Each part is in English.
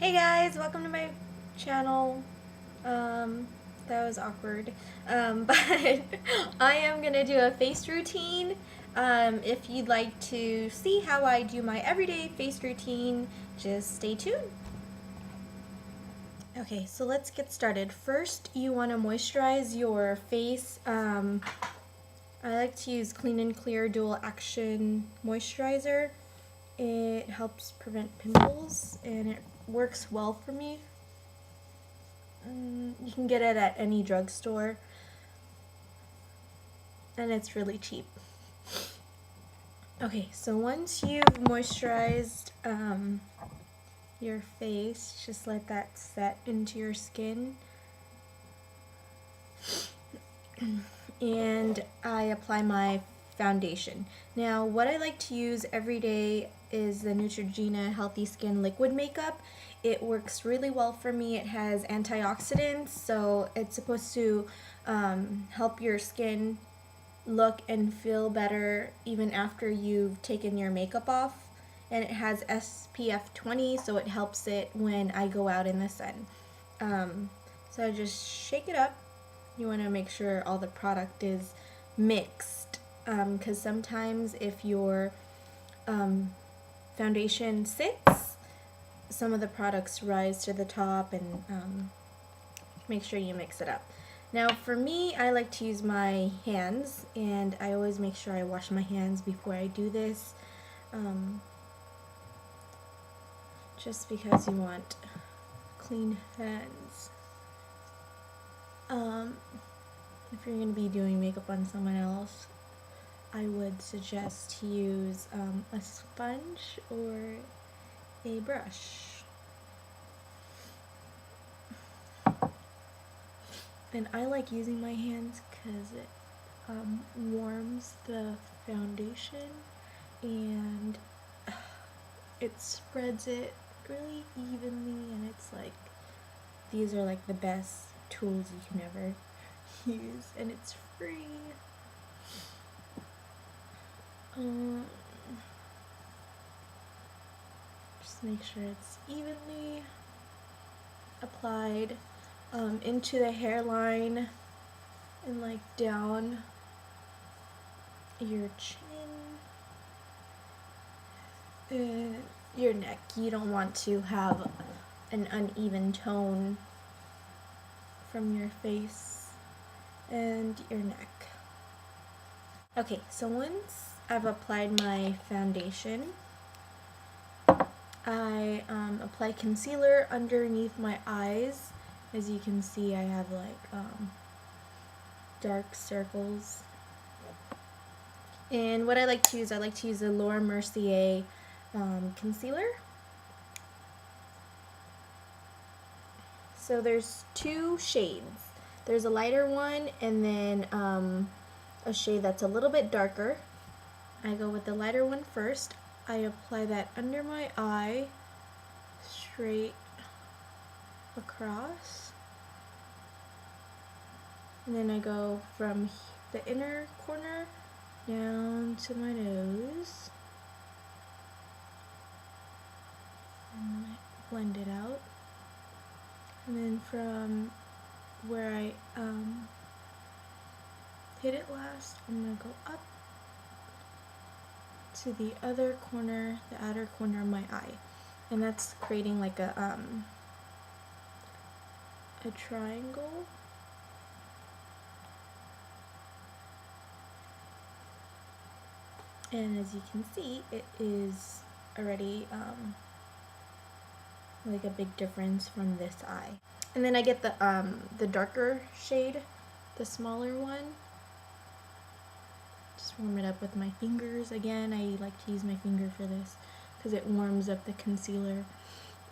Hey guys, welcome to my channel. That was awkward. But I am gonna do a face routine. If you'd like to see how I do my everyday face routine, just stay tuned. Okay, so let's get started. First, you want to moisturize your face. I like to use Clean and Clear Dual Action Moisturizer. It helps prevent pimples and it works well for me. You can get it at any drugstore and it's really cheap. Okay, so once you've moisturized your face, just let that set into your skin. And I apply my foundation. Now, what I like to use every day is the Neutrogena Healthy Skin Liquid Makeup. It works really well for me. It has antioxidants, so it's supposed to help your skin look and feel better even after you've taken your makeup off. And it has SPF 20, so it helps it when I go out in the sun. So I just shake it up. You want to make sure all the product is mixed, because sometimes if your foundation sits, some of the products rise to the top, and make sure you mix it up. Now for me, I like to use my hands, and I always make sure I wash my hands before I do this, just because you want clean hands. If you're going to be doing makeup on someone else, I would suggest to use a sponge or a brush. And I like using my hands because it warms the foundation and it spreads it really evenly, and it's like, these are like the best tools you can ever use, and it's free. Just make sure it's evenly applied into the hairline and like down your chin, your neck. You don't want to have an uneven tone from your face and your neck. Okay, so once I've applied my foundation, I apply concealer underneath my eyes. As you can see, I have like dark circles. And what I like to use the Laura Mercier concealer. So there's two shades. There's a lighter one and then a shade that's a little bit darker. I go with the lighter one first. I apply that under my eye, straight across. And then I go from the inner corner down to my nose. And blend it out. And then from where I hit it last, I'm going to go up to the other corner, the outer corner of my eye. And that's creating like a triangle. And as you can see, it is already like a big difference from this eye. And then I get the darker shade, the smaller one. Just warm it up with my fingers. Again, I like to use my finger for this because it warms up the concealer.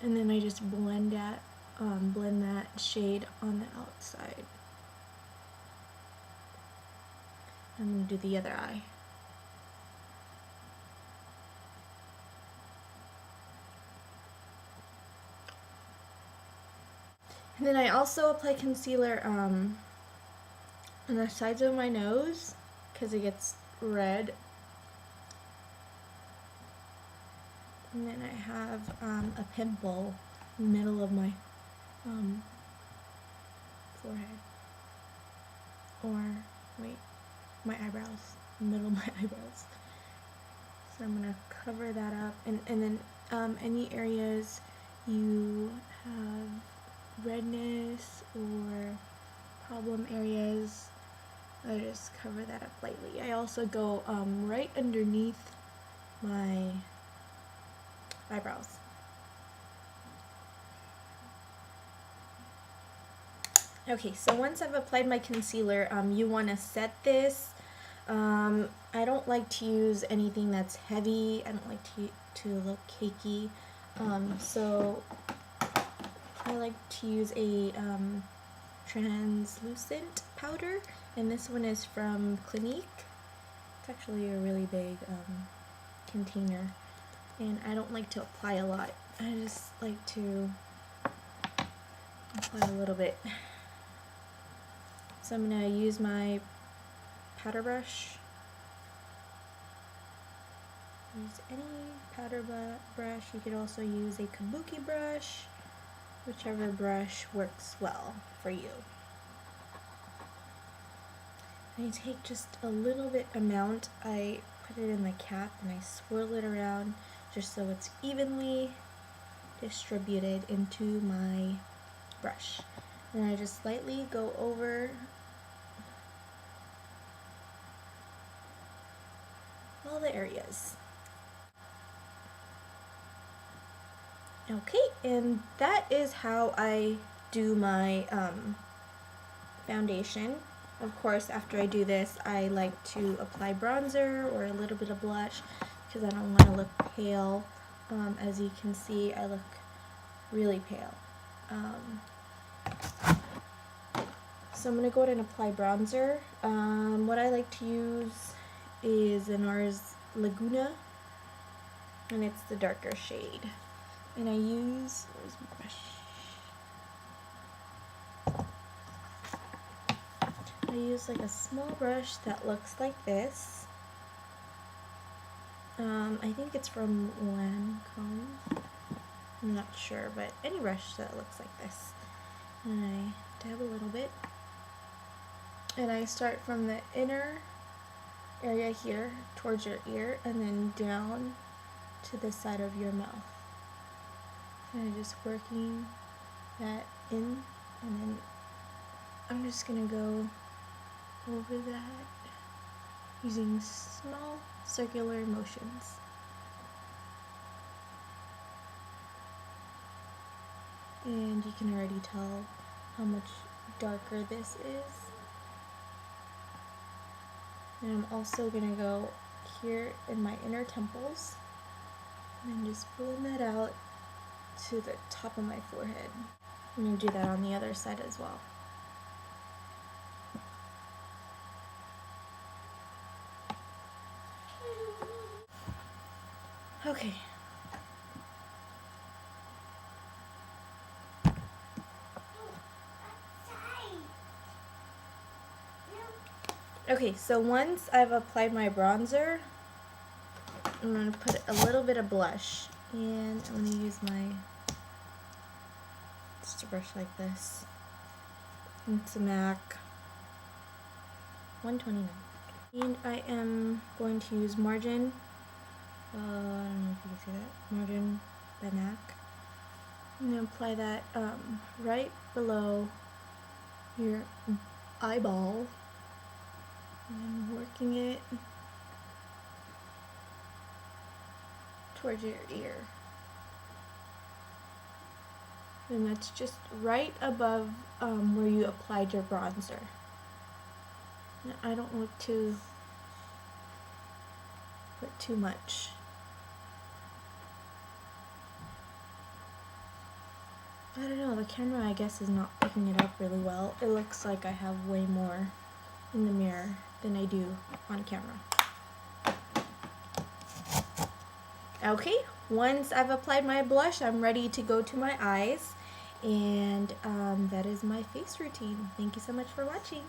And then I just blend that shade on the outside. I'm going to do the other eye. And then I also apply concealer on the sides of my nose because it gets red. And then I have a pimple middle of my forehead, or wait, my eyebrows, middle of my eyebrows. So I'm gonna cover that up, and then any areas you have redness or problem areas, I just cover that up lightly. I also go right underneath my eyebrows. Okay, so once I've applied my concealer, you want to set this. I don't like to use anything that's heavy. I don't like to look cakey. So I like to use a translucent powder, and this one is from Clinique. It's actually a really big container, and I don't like to apply a lot. I just like to apply a little bit. So I'm going to use my powder brush. Use any powder brush. You could also use a kabuki brush, whichever brush works well for you. I take just a little bit amount. I put it in the cap and I swirl it around just so it's evenly distributed into my brush. And I just lightly go over all the areas. Okay, and that is how I do my foundation. Of course, after I do this, I like to apply bronzer or a little bit of blush because I don't want to look pale. As you can see, I look really pale. So I'm going to go ahead and apply bronzer. What I like to use is a NARS Laguna, and it's the darker shade. And I use, where's my brush? I use like a small brush that looks like this. I think it's from Lancome. I'm not sure, but any brush that looks like this. And I dab a little bit. And I start from the inner area here towards your ear and then down to the side of your mouth. Kind of just working that in, and then I'm just gonna go over that using small circular motions. And you can already tell how much darker this is. And I'm also gonna go here in my inner temples and just blend that out to the top of my forehead. I'm going to do that on the other side as well. Okay. Okay, so once I've applied my bronzer, I'm going to put a little bit of blush, and I'm going to use my, just a brush like this. It's a MAC 129. And I am going to use Margin, I don't know if you can see that, Margin by MAC. I'm going to apply that right below your eyeball. And working it towards your ear. And that's just right above where you applied your bronzer. Now, I don't want to put too much. I don't know, the camera I guess is not picking it up really well. It looks like I have way more in the mirror than I do on camera. Okay, once I've applied my blush, I'm ready to go to my eyes, and that is my face routine. Thank you so much for watching.